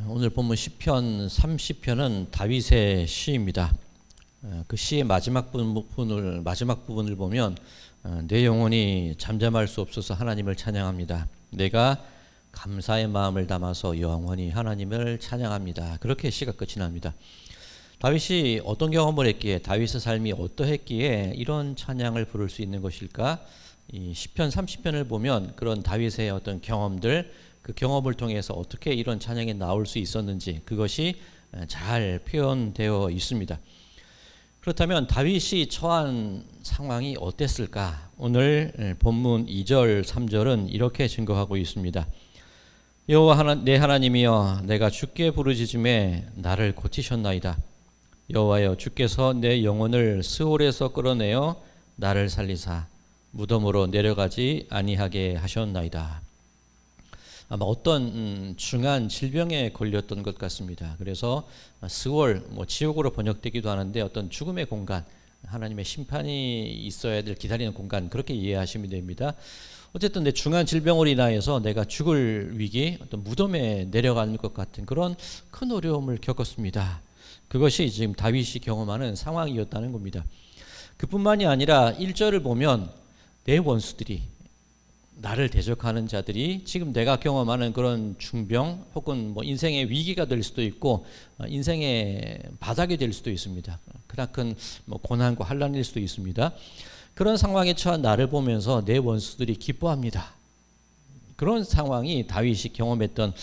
오늘 본문 시편 30편은 다윗의 시입니다. 그 시의 마지막 부분을 보면 내 영혼이 잠잠할 수 없어서 하나님을 찬양합니다. 내가 감사의 마음을 담아서 영원히 하나님을 찬양합니다. 그렇게 시가 끝이 납니다. 다윗이 어떤 경험을 했기에, 다윗의 삶이 어떠했기에 이런 찬양을 부를 수 있는 것일까? 이 시편 30편을 보면 그런 다윗의 어떤 경험들, 그 경험을 통해서 어떻게 이런 찬양이 나올 수 있었는지 그것이 잘 표현되어 있습니다. 그렇다면 다윗이 처한 상황이 어땠을까? 오늘 본문 2절 3절은 이렇게 증거하고 있습니다. 여호와 내 하나님이여, 내가 주께 부르짖음에 나를 고치셨나이다. 여호와여, 주께서 내 영혼을 스올에서 끌어내어 나를 살리사 무덤으로 내려가지 아니하게 하셨나이다. 아마 어떤 중한 질병에 걸렸던 것 같습니다. 그래서 스월, 지옥으로 번역되기도 하는데 어떤 죽음의 공간, 하나님의 심판이 있어야 될 기다리는 공간, 그렇게 이해하시면 됩니다. 어쨌든 내 중한 질병으로 인하여서 내가 죽을 위기, 어떤 무덤에 내려가는 것 같은 그런 큰 어려움을 겪었습니다. 그것이 지금 다윗이 경험하는 상황이었다는 겁니다. 그뿐만이 아니라 1절을 보면 내 원수들이, 나를 대적하는 자들이 지금 내가 경험하는 그런 중병 혹은 인생의 위기가 될 수도 있고 인생의 바닥이 될 수도 있습니다. 크나큰 고난과 환난일 수도 있습니다. 그런 상황에 처한 나를 보면서 내 원수들이 기뻐합니다. 그런 상황이 다윗이 경험했던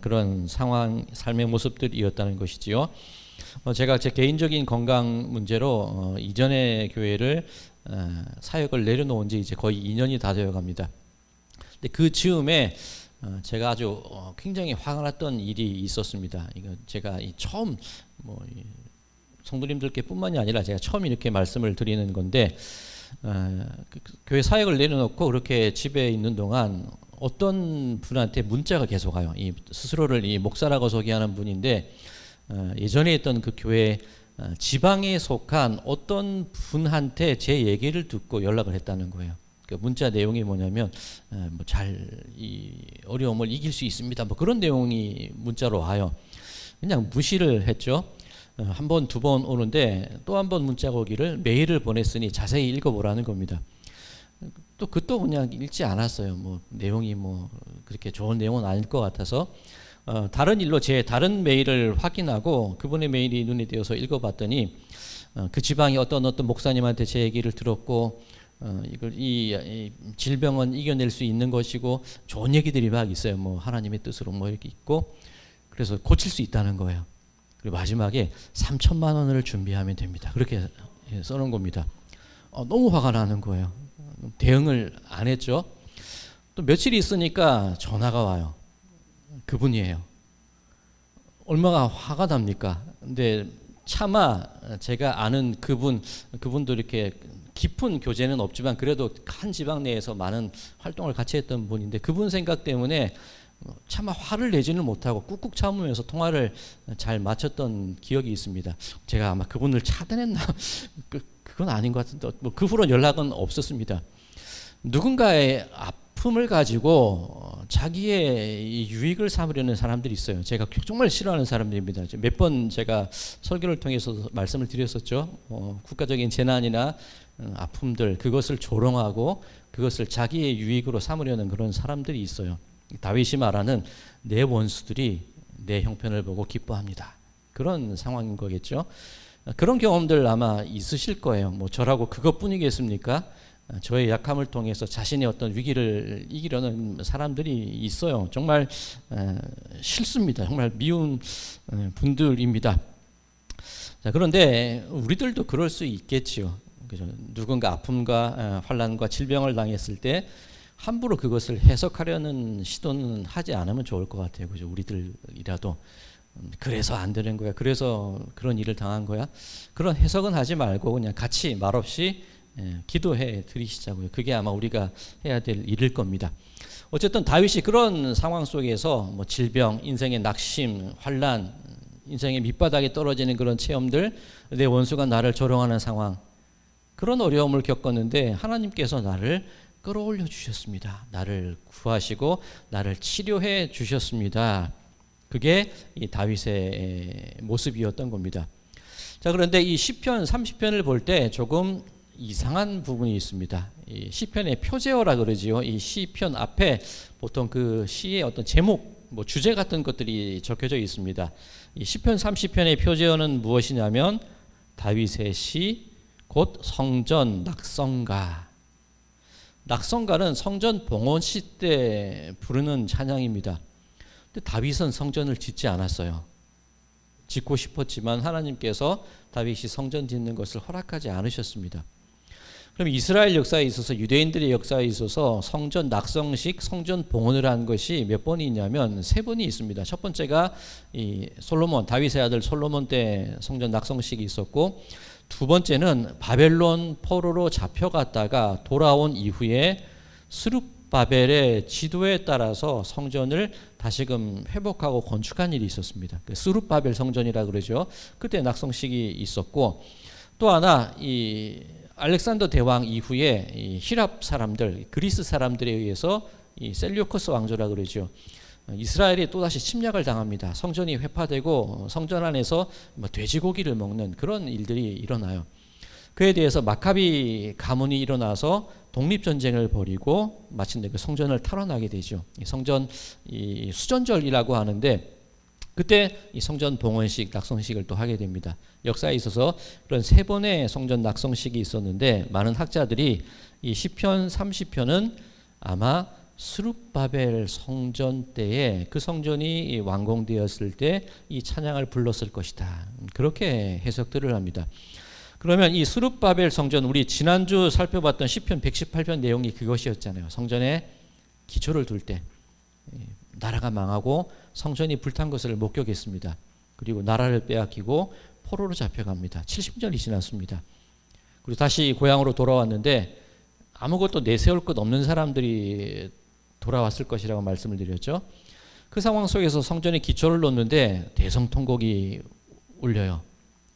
그런 상황, 삶의 모습들이었다는 것이지요. 제가 제 개인적인 건강 문제로 이전의 교회를 사역을 내려놓은 지 이제 거의 2년이 다 되어 갑니다. 근데 그 즈음에 제가 아주 굉장히 화가 났던 일이 있었습니다. 이거 제가 처음 성도님들께 뿐만이 아니라 제가 처음 이렇게 말씀을 드리는 건데, 교회 사역을 내려놓고 그렇게 집에 있는 동안 어떤 분한테 문자가 계속 와요. 스스로를 목사라고 소개하는 분인데, 예전에 있던 그 교회 지방에 속한 어떤 분한테 제 얘기를 듣고 연락을 했다는 거예요. 그 문자 내용이 뭐냐면 이 어려움을 이길 수 있습니다. 그런 내용이 문자로 와요. 그냥 무시를 했죠. 한 번, 두 번 오는데 또 한 번 문자가 오기를 메일을 보냈으니 자세히 읽어보라는 겁니다. 또 그냥 읽지 않았어요. 내용이 그렇게 좋은 내용은 아닐 것 같아서 다른 일로 제 다른 메일을 확인하고 그분의 메일이 눈에 띄어서 읽어봤더니 그 지방의 어떤 목사님한테 제 얘기를 들었고, 이 질병은 이겨낼 수 있는 것이고 좋은 얘기들이 막 있어요. 하나님의 뜻으로 이렇게 있고, 그래서 고칠 수 있다는 거예요. 그리고 마지막에 3천만 원을 준비하면 됩니다. 그렇게 써놓은 겁니다. 너무 화가 나는 거예요. 대응을 안 했죠. 또 며칠이 있으니까 전화가 와요. 그분이에요. 얼마나 화가 납니까? 근데 차마 제가 아는 그분도 이렇게 깊은 교제는 없지만 그래도 한 지방 내에서 많은 활동을 같이 했던 분인데, 그분 생각 때문에 차마 화를 내지는 못하고 꾹꾹 참으면서 통화를 잘 마쳤던 기억이 있습니다. 제가 아마 그분을 차단했나? 그건 아닌 것 같은데 그 후로 연락은 없었습니다. 누군가의 아픔을 가지고 자기의 유익을 삼으려는 사람들이 있어요. 제가 정말 싫어하는 사람들입니다. 몇 번 제가 설교를 통해서 말씀을 드렸었죠. 국가적인 재난이나 아픔들, 그것을 조롱하고 그것을 자기의 유익으로 삼으려는 그런 사람들이 있어요. 다윗이 말하는 내 원수들이 내 형편을 보고 기뻐합니다. 그런 상황인 거겠죠. 그런 경험들 아마 있으실 거예요. 저라고 그것뿐이겠습니까? 저의 약함을 통해서 자신의 어떤 위기를 이기려는 사람들이 있어요. 정말 싫습니다. 정말 미운 분들입니다. 자, 그런데 우리들도 그럴 수 있겠지요. 그죠? 누군가 아픔과 환난과 질병을 당했을 때 함부로 그것을 해석하려는 시도는 하지 않으면 좋을 것 같아요. 그죠? 우리들이라도 그래서 안 되는 거야, 그래서 그런 일을 당한 거야, 그런 해석은 하지 말고 그냥 같이 말없이 기도해 드리시자고요. 그게 아마 우리가 해야 될 일일 겁니다. 어쨌든 다윗이 그런 상황 속에서 질병, 인생의 낙심, 환난, 인생의 밑바닥에 떨어지는 그런 체험들, 내 원수가 나를 조롱하는 상황, 그런 어려움을 겪었는데 하나님께서 나를 끌어올려 주셨습니다. 나를 구하시고 나를 치료해 주셨습니다. 그게 이 다윗의 모습이었던 겁니다. 자, 그런데 이 시편 30편을 볼 때 조금 이상한 부분이 있습니다. 이 시편의 표제어라 그러지요. 이 시편 앞에 보통 그 시의 어떤 제목, 뭐 주제 같은 것들이 적혀져 있습니다. 이 시편 30편의 표제어는 무엇이냐면 다윗의 시, 곧 성전 낙성가. 낙성가는 성전 봉헌시 때 부르는 찬양입니다. 근데 다윗은 성전을 짓지 않았어요. 짓고 싶었지만 하나님께서 다윗이 성전 짓는 것을 허락하지 않으셨습니다. 그럼 이스라엘 역사에 있어서, 유대인들의 역사에 있어서 성전 낙성식, 성전 봉헌을 한 것이 몇 번이 있냐면 3번이 있습니다. 첫 번째가 이 솔로몬, 다윗의 아들 솔로몬 때 성전 낙성식이 있었고, 두 번째는 바벨론 포로로 잡혀갔다가 돌아온 이후에 스룹바벨의 지도에 따라서 성전을 다시금 회복하고 건축한 일이 있었습니다. 스룹바벨 성전이라 그러죠. 그때 낙성식이 있었고, 또 하나 이 알렉산더 대왕 이후에 이 히랍 사람들, 그리스 사람들에 의해서 이 셀류커스 왕조라 그러죠. 이스라엘이 또다시 침략을 당합니다. 성전이 회파되고 성전 안에서 돼지고기를 먹는 그런 일들이 일어나요. 그에 대해서 마카비 가문이 일어나서 독립전쟁을 벌이고 마침내 그 성전을 탈환하게 되죠. 이 성전 이 수전절이라고 하는데, 그때 이 성전 봉헌식, 낙성식을 또 하게 됩니다. 역사에 있어서 그런 3번의 성전 낙성식이 있었는데, 많은 학자들이 이 시편 30편은 아마 스룹바벨 성전 때에 그 성전이 완공되었을 때 이 찬양을 불렀을 것이다. 그렇게 해석들을 합니다. 그러면 이 스룹바벨 성전, 우리 지난주 살펴봤던 시편 118편 내용이 그것이었잖아요. 성전에 기초를 둘 때 나라가 망하고 성전이 불탄 것을 목격했습니다. 그리고 나라를 빼앗기고 포로로 잡혀갑니다. 70년이 지났습니다. 그리고 다시 고향으로 돌아왔는데 아무것도 내세울 것 없는 사람들이 돌아왔을 것이라고 말씀을 드렸죠. 그 상황 속에서 성전에 기초를 놓는데 대성통곡이 울려요.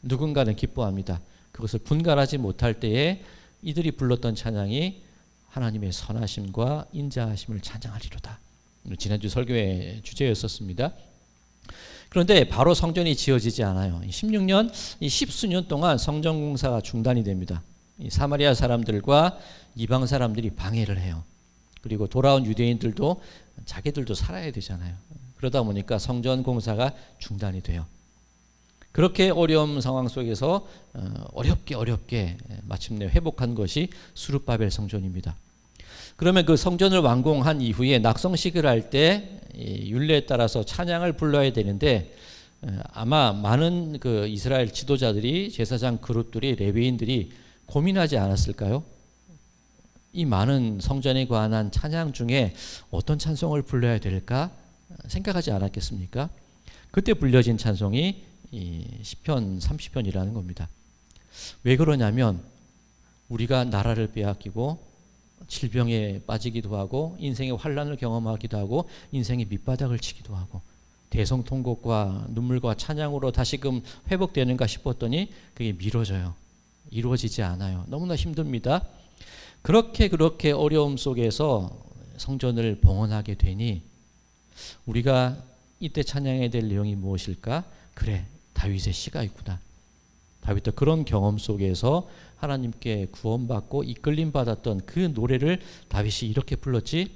누군가는 기뻐합니다. 그것을 분간하지 못할 때에 이들이 불렀던 찬양이 하나님의 선하심과 인자하심을 찬양하리로다. 지난주 설교의 주제였었습니다. 그런데 바로 성전이 지어지지 않아요. 16년, 이 10수년 동안 성전 공사가 중단이 됩니다. 이 사마리아 사람들과 이방 사람들이 방해를 해요. 그리고 돌아온 유대인들도 자기들도 살아야 되잖아요. 그러다 보니까 성전 공사가 중단이 돼요. 그렇게 어려운 상황 속에서 어렵게 마침내 회복한 것이 스룹바벨 성전입니다. 그러면 그 성전을 완공한 이후에 낙성식을 할 때 율례에 따라서 찬양을 불러야 되는데, 아마 많은 그 이스라엘 지도자들이, 제사장 그룹들이, 레위인들이 고민하지 않았을까요? 이 많은 성전에 관한 찬양 중에 어떤 찬송을 불러야 될까 생각하지 않았겠습니까? 그때 불려진 찬송이 이 시편 30편이라는 겁니다. 왜 그러냐면 우리가 나라를 빼앗기고 질병에 빠지기도 하고 인생의 환난을 경험하기도 하고 인생의 밑바닥을 치기도 하고 대성통곡과 눈물과 찬양으로 다시금 회복되는가 싶었더니 그게 미뤄져요. 이루어지지 않아요. 너무나 힘듭니다. 그렇게 어려움 속에서 성전을 봉헌하게 되니 우리가 이때 찬양해야 될 내용이 무엇일까? 그래, 다윗의 시가 있구나. 다윗도 그런 경험 속에서 하나님께 구원받고 이끌림 받았던 그 노래를 다윗이 이렇게 불렀지.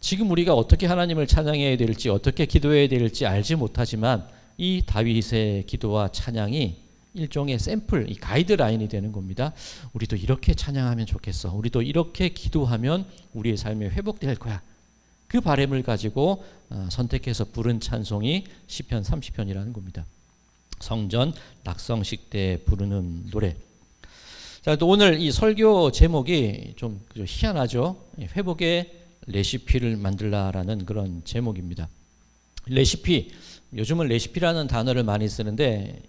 지금 우리가 어떻게 하나님을 찬양해야 될지, 어떻게 기도해야 될지 알지 못하지만 이 다윗의 기도와 찬양이 일종의 샘플, 이 가이드라인이 되는 겁니다. 우리도 이렇게 찬양하면 좋겠어. 우리도 이렇게 기도하면 우리의 삶이 회복될 거야. 그 바람을 가지고 선택해서 부른 찬송이 시편 30편이라는 겁니다. 성전 낙성식 때 부르는 노래. 자, 또 오늘 이 설교 제목이 좀 희한하죠. 회복의 레시피를 만들라라는 그런 제목입니다. 레시피, 요즘은 레시피라는 단어를 많이 쓰는데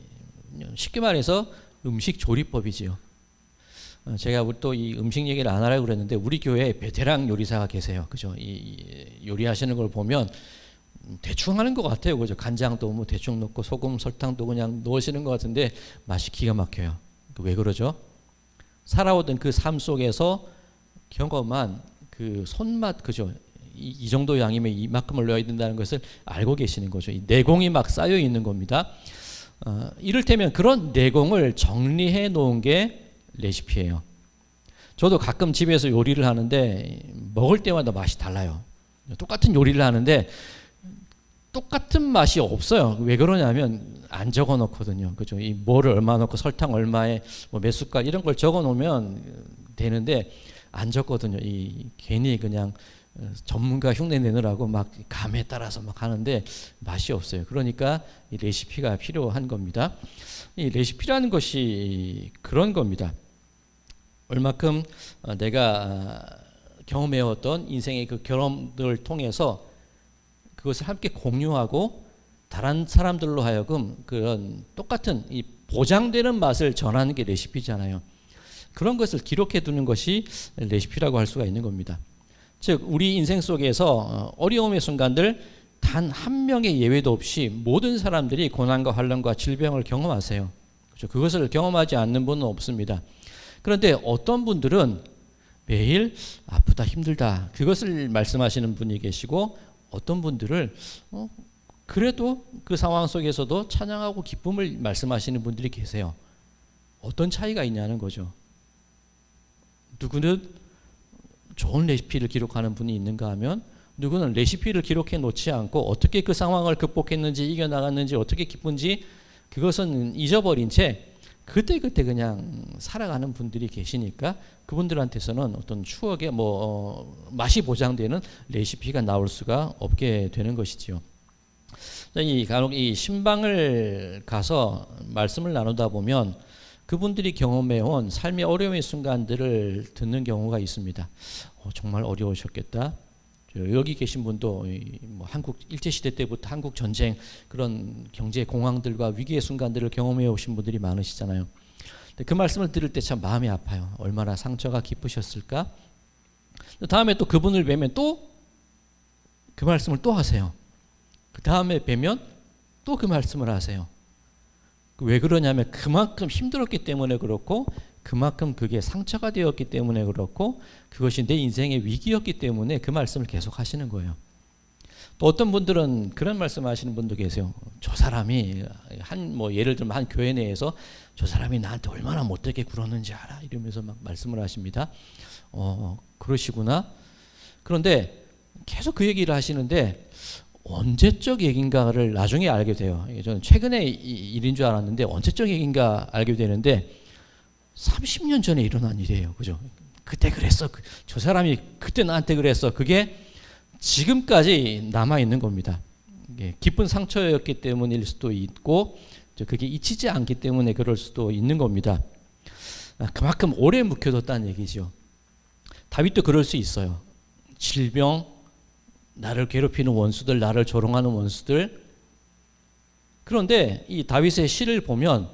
쉽게 말해서 음식 조리법이지요. 제가 또 이 음식 얘기를 안 하려고 그랬는데 우리 교회에 베테랑 요리사가 계세요. 그죠? 이 요리하시는 걸 보면 대충 하는 것 같아요. 그죠? 간장도 뭐 대충 넣고 소금, 설탕도 그냥 넣으시는 것 같은데 맛이 기가 막혀요. 왜 그러죠? 살아오던 그 삶 속에서 경험한 그 손맛, 그죠? 이 정도 양이면 이만큼을 넣어야 된다는 것을 알고 계시는 거죠. 이 내공이 막 쌓여 있는 겁니다. 이를테면 그런 내공을 정리해 놓은 게 레시피예요. 저도 가끔 집에서 요리를 하는데 먹을 때마다 맛이 달라요. 똑같은 요리를 하는데 똑같은 맛이 없어요. 왜 그러냐면 안 적어 놓거든요. 그죠? 이 뭐를 얼마 넣고 설탕 얼마에 뭐 몇 숟갈 이런 걸 적어 놓으면 되는데 안 적거든요. 이 괜히 그냥 전문가 흉내 내느라고 막 감에 따라서 막 하는데 맛이 없어요. 그러니까 이 레시피가 필요한 겁니다. 이 레시피라는 것이 그런 겁니다. 얼마큼 내가 경험해왔던 인생의 그 경험들을 통해서 그것을 함께 공유하고 다른 사람들로 하여금 그런 똑같은 이 보장되는 맛을 전하는 게 레시피잖아요. 그런 것을 기록해 두는 것이 레시피라고 할 수가 있는 겁니다. 즉 우리 인생 속에서 어려움의 순간들 단 한 명의 예외도 없이 모든 사람들이 고난과 환난과 질병을 경험하세요. 그렇죠? 그것을 경험하지 않는 분은 없습니다. 그런데 어떤 분들은 매일 아프다 힘들다 그것을 말씀하시는 분이 계시고 어떤 분들을 그래도 그 상황 속에서도 찬양하고 기쁨을 말씀하시는 분들이 계세요. 어떤 차이가 있냐는 거죠. 누구는 좋은 레시피를 기록하는 분이 있는가 하면 누구는 레시피를 기록해 놓지 않고 어떻게 그 상황을 극복했는지 이겨나갔는지 어떻게 기쁜지 그것은 잊어버린 채 그때그때 그냥 살아가는 분들이 계시니까 그분들한테서는 어떤 추억의 맛이 보장되는 레시피가 나올 수가 없게 되는 것이지요. 간혹 이 신방을 가서 말씀을 나누다 보면 그분들이 경험해온 삶의 어려움의 순간들을 듣는 경우가 있습니다. 정말 어려우셨겠다. 여기 계신 분도 한국 일제시대 때부터 한국 전쟁 그런 경제 공황들과 위기의 순간들을 경험해 오신 분들이 많으시잖아요. 그 말씀을 들을 때 참 마음이 아파요. 얼마나 상처가 깊으셨을까. 다음에 또 그분을 뵈면 또 그 말씀을 또 하세요. 그 다음에 뵈면 또 그 말씀을 하세요. 왜 그러냐면 그만큼 힘들었기 때문에 그렇고 그만큼 그게 상처가 되었기 때문에 그렇고 그것이 내 인생의 위기였기 때문에 그 말씀을 계속 하시는 거예요. 또 어떤 분들은 그런 말씀하시는 분도 계세요. 저 사람이 예를 들면 한 교회 내에서 저 사람이 나한테 얼마나 못되게 굴었는지 알아 이러면서 막 말씀을 하십니다. 그러시구나. 그런데 계속 그 얘기를 하시는데 언제적 얘기인가를 나중에 알게 돼요. 저는 최근에 일인 줄 알았는데 언제적 얘기인가 알게 되는데 30년 전에 일어난 일이에요. 그죠? 그때 그랬어. 저 사람이 그때 나한테 그랬어. 그게 지금까지 남아있는 겁니다. 깊은 상처였기 때문일 수도 있고 그게 잊히지 않기 때문에 그럴 수도 있는 겁니다. 그만큼 오래 묵혀뒀다는 얘기죠. 다윗도 그럴 수 있어요. 질병, 나를 괴롭히는 원수들, 나를 조롱하는 원수들. 그런데 이 다윗의 시를 보면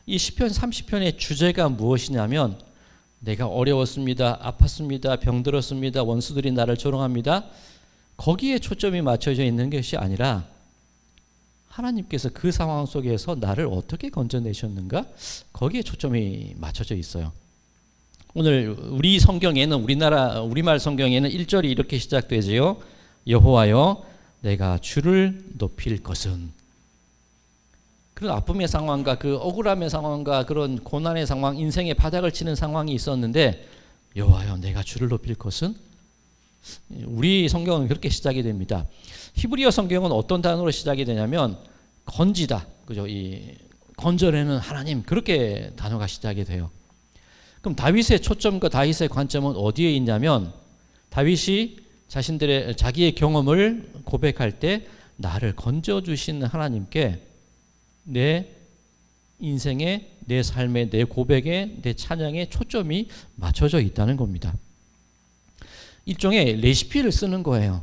이 시편 30편의 주제가 무엇이냐면 내가 어려웠습니다. 아팠습니다. 병들었습니다. 원수들이 나를 조롱합니다. 거기에 초점이 맞춰져 있는 것이 아니라 하나님께서 그 상황 속에서 나를 어떻게 건져내셨는가? 거기에 초점이 맞춰져 있어요. 오늘 우리 성경에는 우리말 성경에는 1절이 이렇게 시작되지요. 여호와여 내가 주를 높일 것은 그런 아픔의 상황과 그 억울함의 상황과 그런 고난의 상황, 인생의 바닥을 치는 상황이 있었는데 여호와여 내가 주를 높일 것은 우리 성경은 그렇게 시작이 됩니다. 히브리어 성경은 어떤 단어로 시작이 되냐면 건지다. 그죠? 이 건져내는 하나님 그렇게 단어가 시작이 돼요. 그럼 다윗의 초점과 다윗의 관점은 어디에 있냐면 다윗이 자기의 경험을 고백할 때 나를 건져주신 하나님께 내 인생에 내 삶에 내 고백에 내 찬양에 초점이 맞춰져 있다는 겁니다. 일종의 레시피를 쓰는 거예요.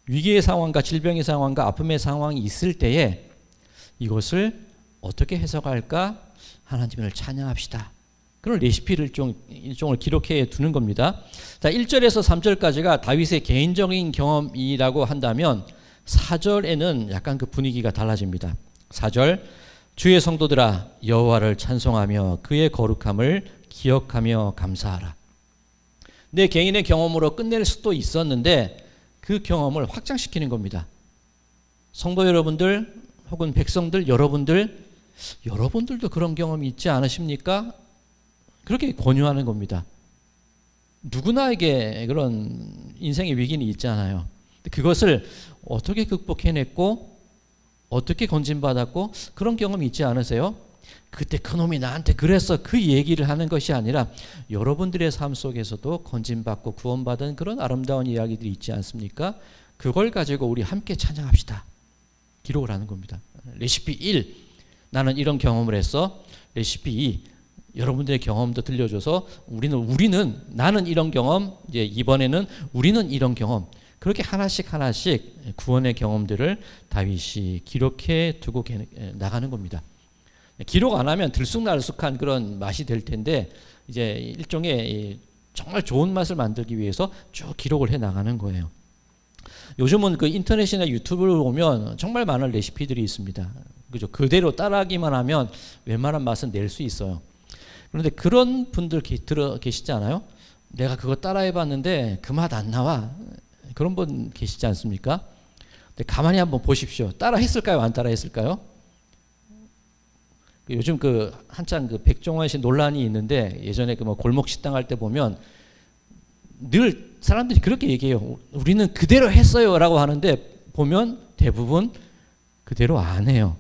위기의 상황과 질병의 상황과 아픔의 상황이 있을 때에 이것을 어떻게 해석할까? 하나님을 찬양합시다. 그런 레시피를 일종을 기록해 두는 겁니다. 자, 1절에서 3절까지가 다윗의 개인적인 경험이라고 한다면 4절에는 약간 그 분위기가 달라집니다. 4절 주의 성도들아 여호와를 찬송하며 그의 거룩함을 기억하며 감사하라. 내 개인의 경험으로 끝낼 수도 있었는데 그 경험을 확장시키는 겁니다. 성도 여러분들 혹은 백성들 여러분들도 그런 경험이 있지 않으십니까? 그렇게 권유하는 겁니다. 누구나에게 그런 인생의 위기는 있잖아요. 그것을 어떻게 극복해냈고 어떻게 건진받았고 그런 경험이 있지 않으세요? 그때 그놈이 나한테 그래서 그 얘기를 하는 것이 아니라 여러분들의 삶 속에서도 건진받고 구원받은 그런 아름다운 이야기들이 있지 않습니까? 그걸 가지고 우리 함께 찬양합시다. 기록을 하는 겁니다. 레시피 1, 나는 이런 경험을 했어. 레시피 2, 여러분들의 경험도 들려줘서 나는 이런 경험, 이제 이번에는 우리는 이런 경험. 그렇게 하나씩 구원의 경험들을 다윗이 기록해 두고 나가는 겁니다. 기록 안 하면 들쑥날쑥한 그런 맛이 될 텐데 이제 일종의 정말 좋은 맛을 만들기 위해서 쭉 기록을 해 나가는 거예요. 요즘은 그 인터넷이나 유튜브를 보면 정말 많은 레시피들이 있습니다. 그죠? 그대로 따라하기만 하면 웬만한 맛은 낼 수 있어요. 그런데 그런 분들 들어 계시지 않아요? 내가 그거 따라해봤는데 그 맛 안 나와. 그런 분 계시지 않습니까? 근데 가만히 한번 보십시오. 따라했을까요? 안 따라했을까요? 요즘 한창 백종원 씨 논란이 있는데 예전에 뭐 골목 식당 할 때 보면 늘 사람들이 그렇게 얘기해요. 우리는 그대로 했어요라고 하는데 보면 대부분 그대로 안 해요.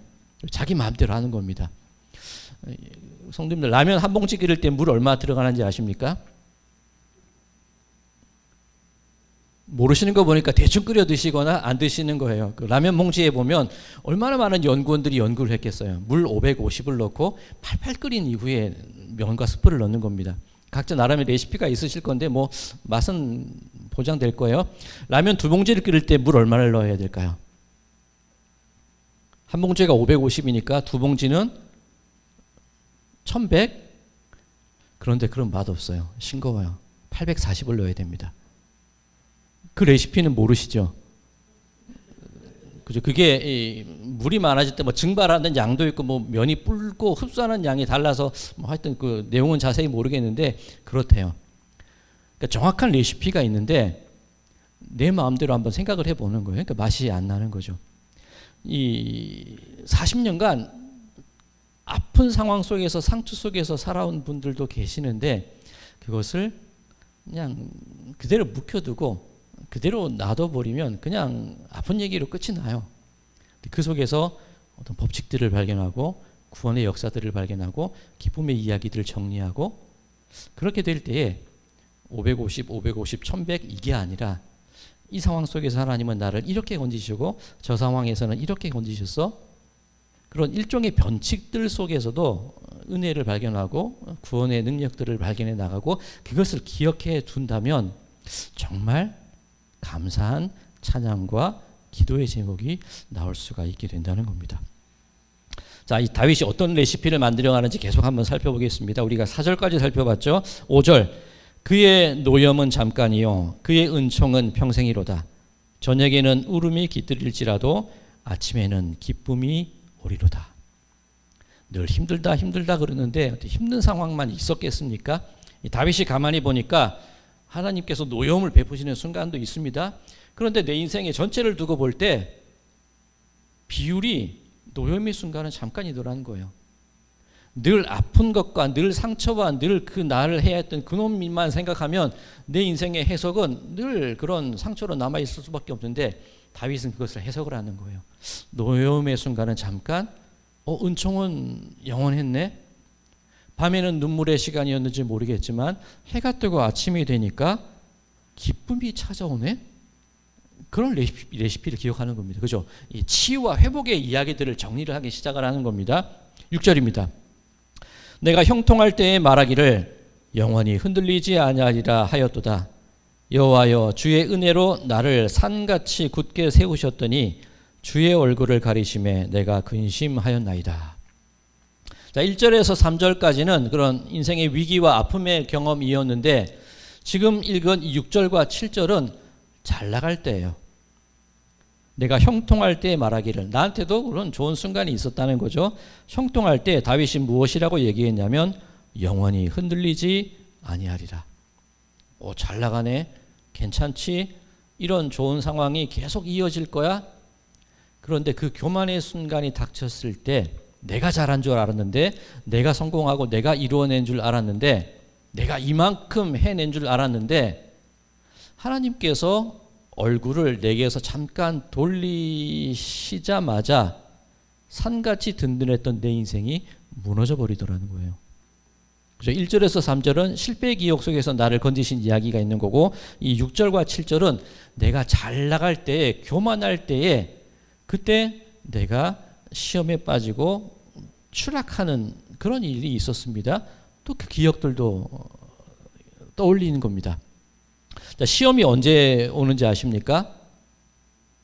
자기 마음대로 하는 겁니다. 성도님들 라면 한 봉지 끓일 때 물 얼마 들어가는지 아십니까? 모르시는 거 보니까 대충 끓여 드시거나 안 드시는 거예요. 그 라면 봉지에 보면 얼마나 많은 연구원들이 연구를 했겠어요. 물 550을 넣고 팔팔 끓인 이후에 면과 스프를 넣는 겁니다. 각자 나름의 레시피가 있으실 건데 뭐 맛은 보장될 거예요. 라면 2봉지를 끓일 때 물 얼마를 넣어야 될까요? 한 봉지가 550이니까 2봉지는 1100? 그런데 그런 맛 없어요. 싱거워요. 840을 넣어야 됩니다. 그 레시피는 모르시죠? 그죠? 그게 물이 많아질 때 뭐 증발하는 양도 있고 뭐 면이 불고 흡수하는 양이 달라서 뭐 하여튼 그 내용은 자세히 모르겠는데 그렇대요. 그러니까 정확한 레시피가 있는데 내 마음대로 한번 생각을 해보는 거예요. 그러니까 맛이 안 나는 거죠. 이 40년간 아픈 상황 속에서 상처 속에서 살아온 분들도 계시는데 그것을 그냥 그대로 묵혀두고 그대로 놔둬버리면 그냥 아픈 얘기로 끝이 나요. 그 속에서 어떤 법칙들을 발견하고 구원의 역사들을 발견하고 기쁨의 이야기들을 정리하고 그렇게 될 때에 550, 1100 이게 아니라 이 상황 속에서 하나님은 나를 이렇게 건지시고 저 상황에서는 이렇게 건지셨어. 그런 일종의 변칙들 속에서도 은혜를 발견하고 구원의 능력들을 발견해 나가고 그것을 기억해 둔다면 정말 감사한 찬양과 기도의 제목이 나올 수가 있게 된다는 겁니다. 자, 이 다윗이 어떤 레시피를 만들어가는지 계속 한번 살펴보겠습니다. 우리가 4절까지 살펴봤죠. 5절 그의 노염은 잠깐이요 그의 은총은 평생이로다. 저녁에는 울음이 깃들일지라도 아침에는 기쁨이 오리로다. 늘 힘들다 그러는데 힘든 상황만 있었겠습니까? 이 다윗이 가만히 보니까 하나님께서 노여움을 베푸시는 순간도 있습니다. 그런데 내 인생의 전체를 두고 볼 때 비율이 노여움의 순간은 잠깐이더라는 거예요. 늘 아픈 것과 늘 상처와 늘 그 나를 해야 했던 그놈만 생각하면 내 인생의 해석은 늘 그런 상처로 남아있을 수밖에 없는데 다윗은 그것을 해석을 하는 거예요. 노여움의 순간은 잠깐, 은총은 영원했네. 밤에는 눈물의 시간이었는지 모르겠지만 해가 뜨고 아침이 되니까 기쁨이 찾아오네. 그런 레시피를 기억하는 겁니다. 그죠? 이 치유와 회복의 이야기들을 정리를 하기 시작을 하는 겁니다. 6절입니다. 내가 형통할 때에 말하기를 영원히 흔들리지 아니하리라 하였도다. 여호와여 주의 은혜로 나를 산같이 굳게 세우셨더니 주의 얼굴을 가리심에 내가 근심하였나이다. 자, 1절에서 3절까지는 그런 인생의 위기와 아픔의 경험이었는데 지금 읽은 6절과 7절은 잘 나갈 때예요. 내가 형통할 때 말하기를 나한테도 그런 좋은 순간이 있었다는 거죠. 형통할 때 다윗이 무엇이라고 얘기했냐면 영원히 흔들리지 아니하리라. 잘 나가네. 괜찮지? 이런 좋은 상황이 계속 이어질 거야? 그런데 그 교만의 순간이 닥쳤을 때 내가 잘한 줄 알았는데, 내가 성공하고 내가 이루어낸 줄 알았는데, 내가 이만큼 해낸 줄 알았는데, 하나님께서 얼굴을 내게서 잠깐 돌리시자마자 산같이 든든했던 내 인생이 무너져 버리더라는 거예요. 그죠? 1절에서 3절은 실패의 기억 속에서 나를 건지신 이야기가 있는 거고, 이 6절과 7절은 내가 잘 나갈 때에, 교만할 때에, 그때 내가 시험에 빠지고 추락하는 그런 일이 있었습니다. 또 그 기억들도 떠올리는 겁니다. 자, 시험이 언제 오는지 아십니까?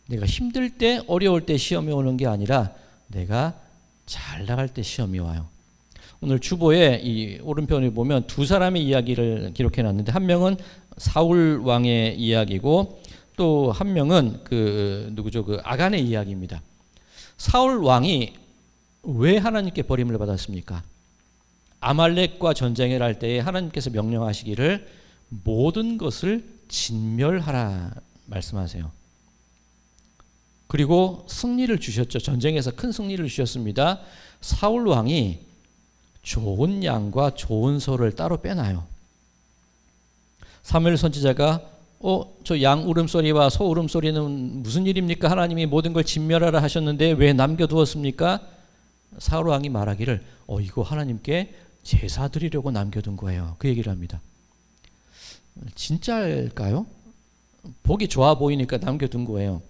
내가 힘들 때, 어려울 때 시험이 오는 게 아니라 내가 잘 나갈 때 시험이 와요. 오늘 주보에 이 오른편에 보면 두 사람의 이야기를 기록해 놨는데, 한 명은 사울 왕의 이야기고 또 한 명은 그 아간의 이야기입니다. 사울 왕이 왜 하나님께 버림을 받았습니까? 아말렉과 전쟁을 할 때에 하나님께서 명령하시기를 모든 것을 진멸하라 말씀하세요. 그리고 승리를 주셨죠. 전쟁에서 큰 승리를 주셨습니다. 사울 왕이 좋은 양과 좋은 소를 따로 빼놔요. 사무엘 선지자가 저 양 울음소리와 소 울음소리는 무슨 일입니까? 하나님이 모든 걸 진멸하라 하셨는데 왜 남겨두었습니까? 사울 왕이 말하기를 이거 하나님께 제사 드리려고 남겨둔 거예요. 그 얘기를 합니다. 진짜일까요? 보기 좋아 보이니까 남겨둔 거예요.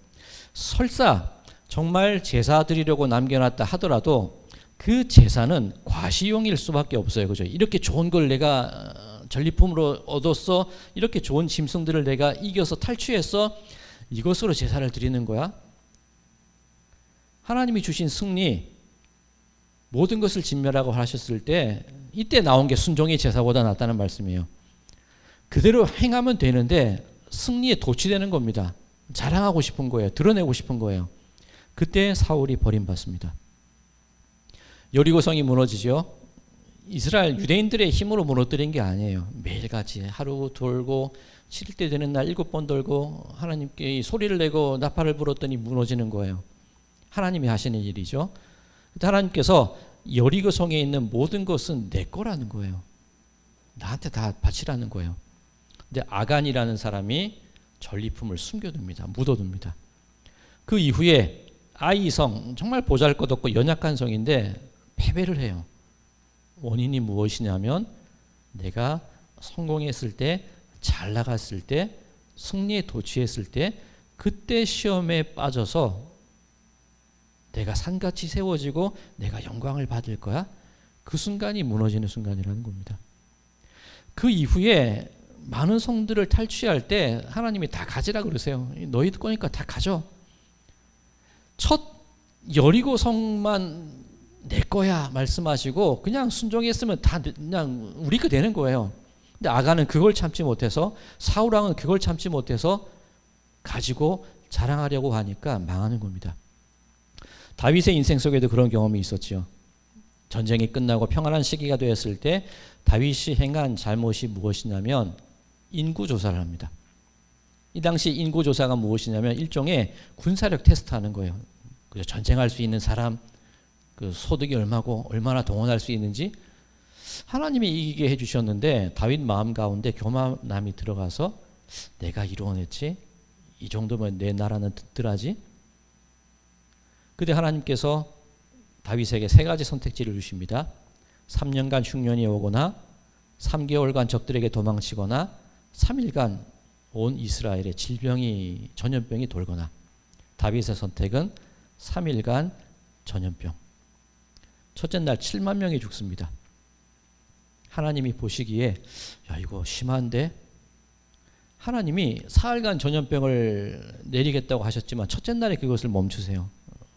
설사 정말 제사 드리려고 남겨놨다 하더라도 그 제사는 과시용일 수밖에 없어요. 그죠? 이렇게 좋은 걸 내가 전리품으로 얻었어. 이렇게 좋은 짐승들을 내가 이겨서 탈취했어. 이것으로 제사를 드리는 거야? 하나님이 주신 승리, 모든 것을 진멸하고 하셨을 때 이때 나온 게 순종의 제사보다 낫다는 말씀이에요. 그대로 행하면 되는데 승리에 도취되는 겁니다. 자랑하고 싶은 거예요. 드러내고 싶은 거예요. 그때 사울이 버림받습니다. 여리고성이 무너지죠. 이스라엘 유대인들의 힘으로 무너뜨린 게 아니에요. 매일같이 하루 돌고 7일 되는 날 7번 돌고 하나님께 소리를 내고 나팔을 불었더니 무너지는 거예요. 하나님이 하시는 일이죠. 하나님께서 여리고성에 있는 모든 것은 내 거라는 거예요. 나한테 다 바치라는 거예요. 근데 아간이라는 사람이 전리품을 숨겨둡니다. 묻어둡니다. 그 이후에 아이성, 정말 보잘것없고 연약한 성인데 패배를 해요. 원인이 무엇이냐면 내가 성공했을 때, 잘 나갔을 때, 승리에 도취했을 때, 그때 시험에 빠져서 내가 산같이 세워지고 내가 영광을 받을 거야. 그 순간이 무너지는 순간이라는 겁니다. 그 이후에 많은 성들을 탈취할 때 하나님이 다 가지라 그러세요. 너희들 거니까 다 가져. 첫 여리고 성만 내 거야 말씀하시고 그냥 순종했으면 다 그냥 우리 거 되는 거예요. 근데 아간은 그걸 참지 못해서, 사울 왕은 그걸 참지 못해서 가지고 자랑하려고 하니까 망하는 겁니다. 다윗의 인생 속에도 그런 경험이 있었죠. 전쟁이 끝나고 평안한 시기가 되었을 때 다윗이 행한 잘못이 무엇이냐면 인구조사를 합니다. 이 당시 인구조사가 무엇이냐면 일종의 군사력 테스트하는 거예요. 전쟁할 수 있는 사람, 그 소득이 얼마고 얼마나 동원할 수 있는지. 하나님이 이기게 해주셨는데 다윗 마음 가운데 교만함이 들어가서 내가 이루어냈지? 이 정도면 내 나라는 든든하지? 그때 하나님께서 다윗에게 3가지 선택지를 주십니다. 3년간 흉년이 오거나 3개월간 적들에게 도망치거나 3일간 온 이스라엘에 질병이, 전염병이 돌거나. 다윗의 선택은 3일간 전염병. 첫째 날 7만 명이 죽습니다. 하나님이 보시기에 야 이거 심한데? 하나님이 4일간 전염병을 내리겠다고 하셨지만 첫째 날에 그것을 멈추세요.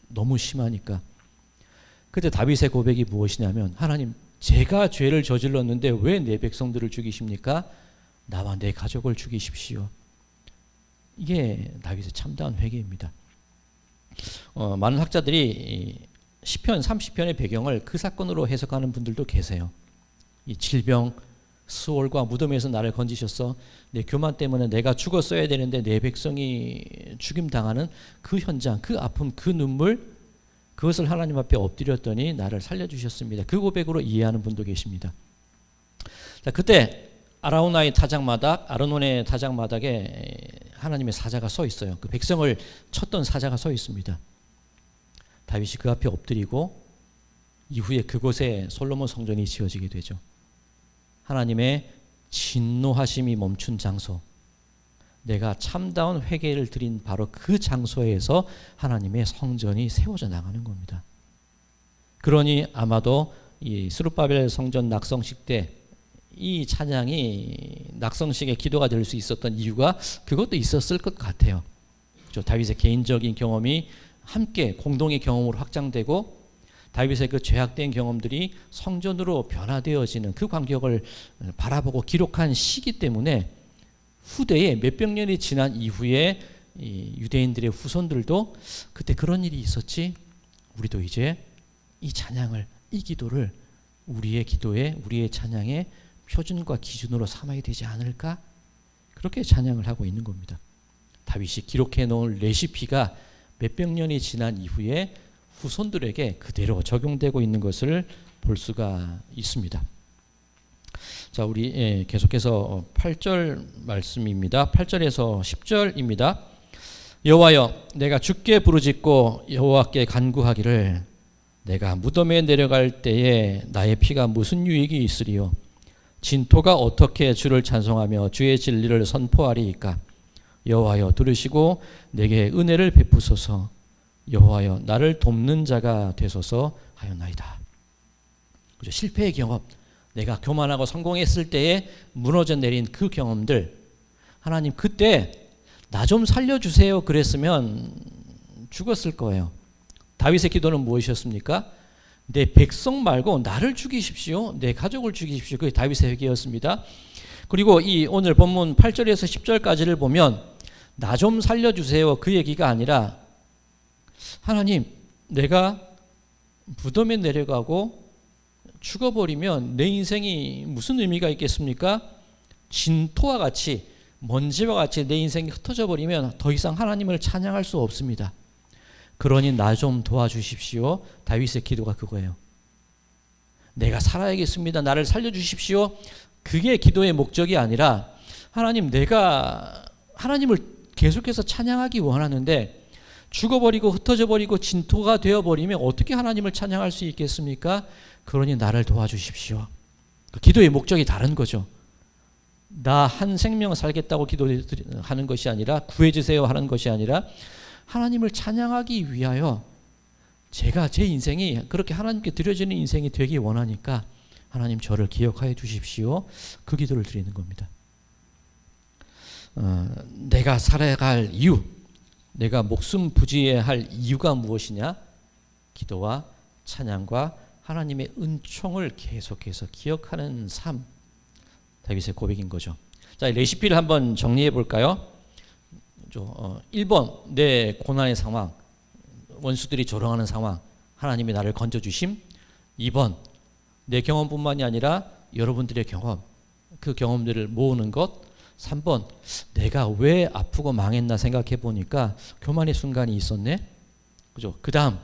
너무 심하니까. 그때 다윗의 고백이 무엇이냐면 하나님, 제가 죄를 저질렀는데 왜 내 백성들을 죽이십니까? 나와 내 가족을 죽이십시오. 이게 다윗의 참다운 회개입니다. 많은 학자들이 시편 30편의 배경을 그 사건으로 해석하는 분들도 계세요. 이 질병, 스올과 무덤에서 나를 건지셨어. 내 교만 때문에 내가 죽었어야 되는데 내 백성이 죽임당하는 그 현장, 그 아픔, 그 눈물, 그것을 하나님 앞에 엎드렸더니 나를 살려주셨습니다. 그 고백으로 이해하는 분도 계십니다. 자, 그때 아르논의 타작마당에 하나님의 사자가 서 있어요. 그 백성을 쳤던 사자가 서 있습니다. 다윗이 그 앞에 엎드리고 이후에 그곳에 솔로몬 성전이 지어지게 되죠. 하나님의 진노하심이 멈춘 장소, 내가 참다운 회개를 드린 바로 그 장소에서 하나님의 성전이 세워져 나가는 겁니다. 그러니 아마도 이 스룹바벨 성전 낙성식 때 이 찬양이 낙성식의 기도가 될 수 있었던 이유가 그것도 있었을 것 같아요. 다윗의 개인적인 경험이 함께 공동의 경험으로 확장되고 다윗의 그 죄악된 경험들이 성전으로 변화되어지는 그 광경을 바라보고 기록한 시기 때문에 후대에 몇백 년이 지난 이후에 이 유대인들의 후손들도 그때 그런 일이 있었지, 우리도 이제 이 찬양을, 이 기도를 우리의 기도에, 우리의 찬양의 표준과 기준으로 삼아야 되지 않을까? 그렇게 찬양을 하고 있는 겁니다. 다윗이 기록해 놓은 레시피가 몇백 년이 지난 이후에 후손들에게 그대로 적용되고 있는 것을 볼 수가 있습니다. 자, 우리 계속해서 8절 말씀입니다. 8절에서 10절입니다. 여호와여, 내가 주께 부르짖고 여호와께 간구하기를, 내가 무덤에 내려갈 때에 나의 피가 무슨 유익이 있으리요? 진토가 어떻게 주를 찬송하며 주의 진리를 선포하리이까? 여호와여, 들으시고 내게 은혜를 베푸소서. 여호와여, 나를 돕는 자가 되소서 하였나이다. 그죠? 실패의 경험, 내가 교만하고 성공했을 때에 무너져 내린 그 경험들, 하나님 그때 나 좀 살려주세요 그랬으면 죽었을 거예요. 다윗의 기도는 무엇이었습니까? 내 백성 말고 나를 죽이십시오. 내 가족을 죽이십시오. 그게 다윗의 회개였습니다. 그리고 이 오늘 본문 8절에서 10절까지를 보면 나 좀 살려주세요 그 얘기가 아니라, 하나님 내가 무덤에 내려가고 죽어버리면 내 인생이 무슨 의미가 있겠습니까? 진토와 같이, 먼지와 같이 내 인생이 흩어져 버리면 더 이상 하나님을 찬양할 수 없습니다. 그러니 나 좀 도와주십시오. 다윗의 기도가 그거예요. 내가 살아야겠습니다. 나를 살려주십시오. 그게 기도의 목적이 아니라, 하나님 내가 하나님을 계속해서 찬양하기 원하는데 죽어버리고 흩어져버리고 진토가 되어버리면 어떻게 하나님을 찬양할 수 있겠습니까? 그러니 나를 도와주십시오. 기도의 목적이 다른 거죠. 나 한 생명 살겠다고 기도하는 것이 아니라, 구해주세요 하는 것이 아니라, 하나님을 찬양하기 위하여 제가 제 인생이 그렇게 하나님께 드려지는 인생이 되기 원하니까 하나님 저를 기억하여 주십시오. 그 기도를 드리는 겁니다. 내가 살아갈 이유, 내가 목숨 부지해야 할 이유가 무엇이냐? 기도와 찬양과 하나님의 은총을 계속해서 기억하는 삶, 다윗의 고백인 거죠. 자, 레시피를 한번 정리해 볼까요? 1번, 내 고난의 상황, 원수들이 조롱하는 상황, 하나님이 나를 건져주심. 2번, 내 경험뿐만이 아니라 여러분들의 경험, 그 경험들을 모으는 것. 3번, 내가 왜 아프고 망했나 생각해 보니까 교만의 순간이 있었네. 그죠? 그 다음,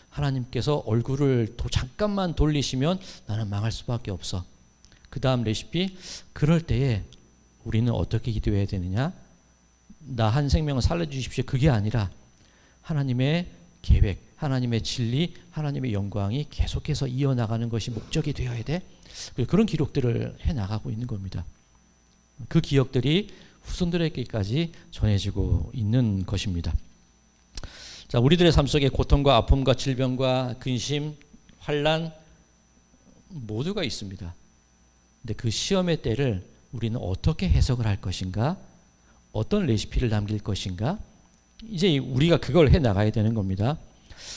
하나님께서 얼굴을 잠깐만 돌리시면 나는 망할 수밖에 없어. 그 다음 레시피, 그럴 때에 우리는 어떻게 기도해야 되느냐? 나 한 생명을 살려주십시오. 그게 아니라 하나님의 계획, 하나님의 진리, 하나님의 영광이 계속해서 이어나가는 것이 목적이 되어야 돼. 그런 기록들을 해나가고 있는 겁니다. 그 기억들이 후손들에게까지 전해지고 있는 것입니다. 자, 우리들의 삶 속에 고통과 아픔과 질병과 근심, 환난 모두가 있습니다. 근데 그 시험의 때를 우리는 어떻게 해석을 할 것인가? 어떤 레시피를 남길 것인가? 이제 우리가 그걸 해 나가야 되는 겁니다.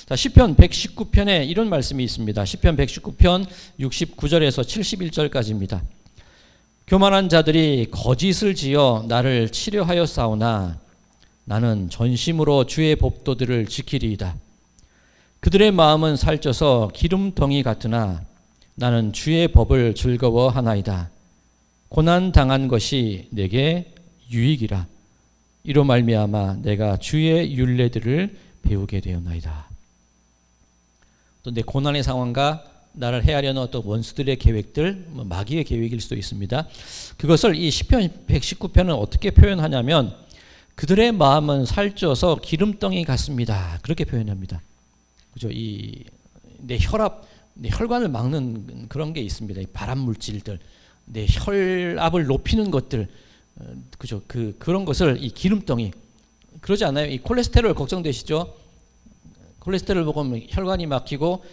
자, 시편 119편에 이런 말씀이 있습니다. 시편 119편 69절에서 71절까지입니다. 교만한 자들이 거짓을 지어 나를 치려하여 싸우나 나는 전심으로 주의 법도들을 지키리이다. 그들의 마음은 살쪄서 기름덩이 같으나 나는 주의 법을 즐거워하나이다. 고난 당한 것이 내게 유익이라. 이로 말미암아 내가 주의 율례들을 배우게 되었나이다. 또 내 고난의 상황과 나를 해하려는 어떤 원수들의 계획들, 마귀의 계획일 수도 있습니다. 그것을 이 시편 119편은 어떻게 표현하냐면 그들의 마음은 살쪄서 기름덩이 같습니다. 그렇게 표현합니다. 그죠? 이 내 혈압, 내 혈관을 막는 그런 게 있습니다. 이 발암 물질들, 내 혈압을 높이는 것들, 그죠? 그런 것을 이 기름덩이, 그러지 않아요? 이 콜레스테롤 걱정되시죠? 콜레스테롤 먹으면 혈관이 막히고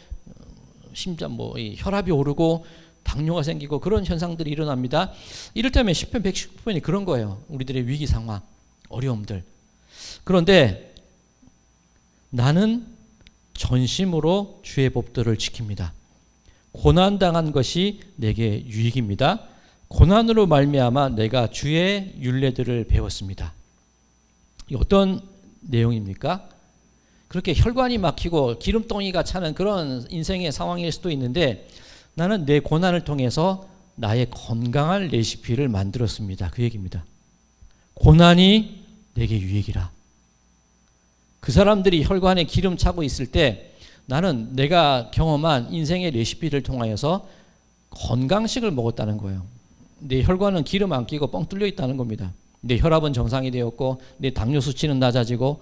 심장 이 혈압이 오르고 당뇨가 생기고 그런 현상들이 일어납니다. 이를테면 시편 119편이 그런 거예요. 우리들의 위기 상황, 어려움들. 그런데 나는 전심으로 주의 법도를 지킵니다. 고난당한 것이 내게 유익입니다. 고난으로 말미암아 내가 주의 율례들을 배웠습니다. 이 어떤 내용입니까? 그렇게 혈관이 막히고 기름덩이가 차는 그런 인생의 상황일 수도 있는데 나는 내 고난을 통해서 나의 건강한 레시피를 만들었습니다. 그 얘기입니다. 고난이 내게 유익이라. 그 사람들이 혈관에 기름 차고 있을 때 나는 내가 경험한 인생의 레시피를 통하여서 건강식을 먹었다는 거예요. 내 혈관은 기름 안 끼고 뻥 뚫려 있다는 겁니다. 내 혈압은 정상이 되었고 내 당뇨 수치는 낮아지고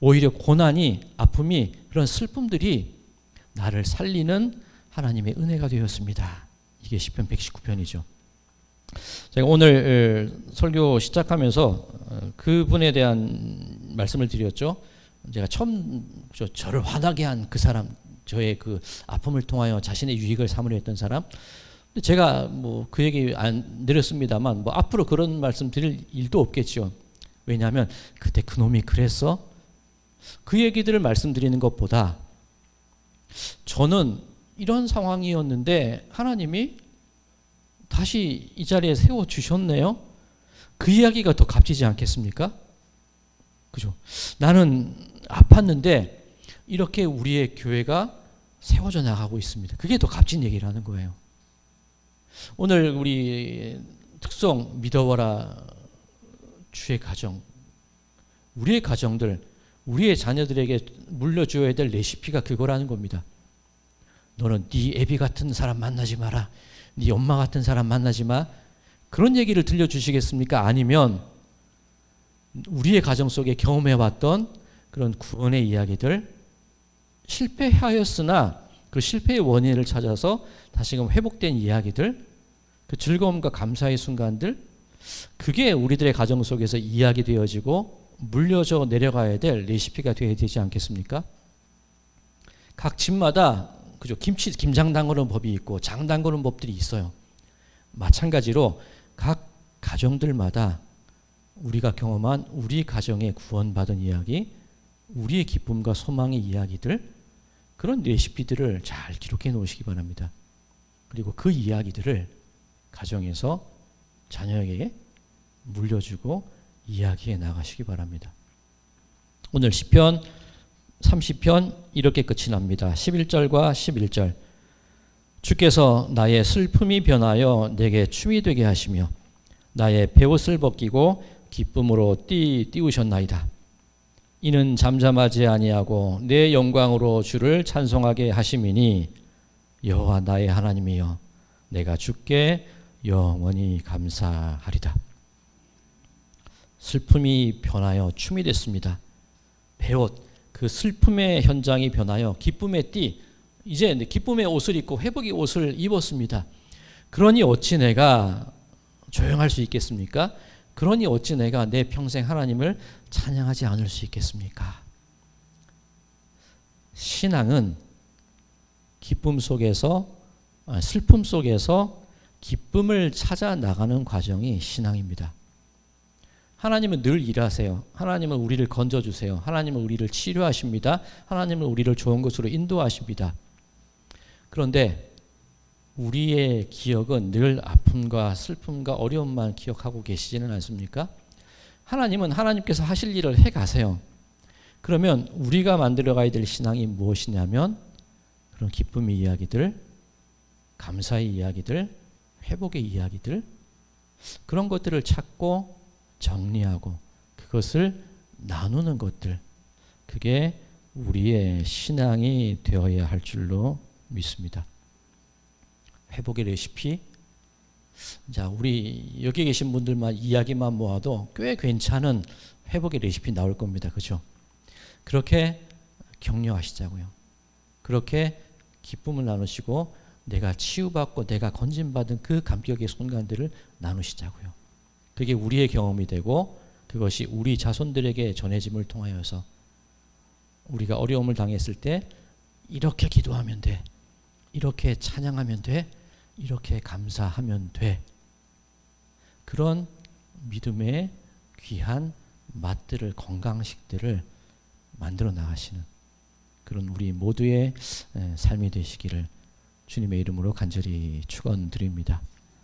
오히려 고난이, 아픔이, 그런 슬픔들이 나를 살리는 하나님의 은혜가 되었습니다. 이게 시편 119편이죠. 제가 오늘 설교 시작하면서 그분에 대한 말씀을 드렸죠. 제가 처음 저를 화나게 한 그 사람, 저의 그 아픔을 통하여 자신의 유익을 삼으려 했던 사람. 제가 그 얘기 안 드렸습니다만 앞으로 그런 말씀 드릴 일도 없겠죠. 왜냐하면 그때 그놈이 그랬어? 그 얘기들을 말씀드리는 것보다 저는 이런 상황이었는데 하나님이 다시 이 자리에 세워주셨네요. 그 이야기가 더 값지지 않겠습니까? 그죠? 나는 아팠는데 이렇게 우리의 교회가 세워져 나가고 있습니다. 그게 더 값진 얘기라는 거예요. 오늘 우리 특송 믿어보라 주의 가정, 우리의 가정들, 우리의 자녀들에게 물려줘야 될 레시피가 그거라는 겁니다. 너는 네 애비 같은 사람 만나지 마라. 네 엄마 같은 사람 만나지 마. 그런 얘기를 들려주시겠습니까? 아니면 우리의 가정 속에 경험해왔던 그런 구원의 이야기들, 실패하였으나 그 실패의 원인을 찾아서 다시금 회복된 이야기들, 그 즐거움과 감사의 순간들, 그게 우리들의 가정 속에서 이야기되어지고 물려져 내려가야 될 레시피가 되어야 되지 않겠습니까? 각 집마다 그죠? 김장 담그는 법이 있고 장 담그는 법들이 있어요. 마찬가지로 각 가정들마다 우리가 경험한 우리 가정의 구원받은 이야기, 우리의 기쁨과 소망의 이야기들, 그런 레시피들을 잘 기록해 놓으시기 바랍니다. 그리고 그 이야기들을 가정에서 자녀에게 물려주고 이야기해 나가시기 바랍니다. 오늘 시편 30편 이렇게 끝이 납니다. 11절과 11절. 주께서 나의 슬픔이 변하여 내게 춤이 되게 하시며 나의 베옷을 벗기고 기쁨으로 띄우셨나이다. 이는 잠잠하지 아니하고 내 영광으로 주를 찬송하게 하심이니 여호와 나의 하나님이여 내가 주께 영원히 감사하리다. 슬픔이 변하여 춤이 됐습니다. 베옷, 그 슬픔의 현장이 변하여 기쁨의 띠, 이제 기쁨의 옷을 입고 회복의 옷을 입었습니다. 그러니 어찌 내가 조용할 수 있겠습니까? 그러니 어찌 내가 내 평생 하나님을 찬양하지 않을 수 있겠습니까? 신앙은 기쁨 속에서, 슬픔 속에서 기쁨을 찾아 나가는 과정이 신앙입니다. 하나님은 늘 일하세요. 하나님은 우리를 건져주세요. 하나님은 우리를 치료하십니다. 하나님은 우리를 좋은 곳으로 인도하십니다. 그런데 우리의 기억은 늘 아픔과 슬픔과 어려움만 기억하고 계시지는 않습니까? 하나님은 하나님께서 하실 일을 해가세요. 그러면 우리가 만들어가야 될 신앙이 무엇이냐면 그런 기쁨의 이야기들, 감사의 이야기들, 회복의 이야기들, 그런 것들을 찾고 정리하고 그것을 나누는 것들, 그게 우리의 신앙이 되어야 할 줄로 믿습니다. 회복의 레시피. 자, 우리 여기 계신 분들만 이야기만 모아도 꽤 괜찮은 회복의 레시피 나올 겁니다. 그죠? 그렇게 격려하시자고요. 그렇게 기쁨을 나누시고 내가 치유받고 내가 건진받은 그 감격의 순간들을 나누시자고요. 그게 우리의 경험이 되고 그것이 우리 자손들에게 전해짐을 통하여서 우리가 어려움을 당했을 때 이렇게 기도하면 돼, 이렇게 찬양하면 돼, 이렇게 감사하면 돼. 그런 믿음의 귀한 맛들을, 건강식들을 만들어 나가시는 그런 우리 모두의 삶이 되시기를 주님의 이름으로 간절히 축원드립니다.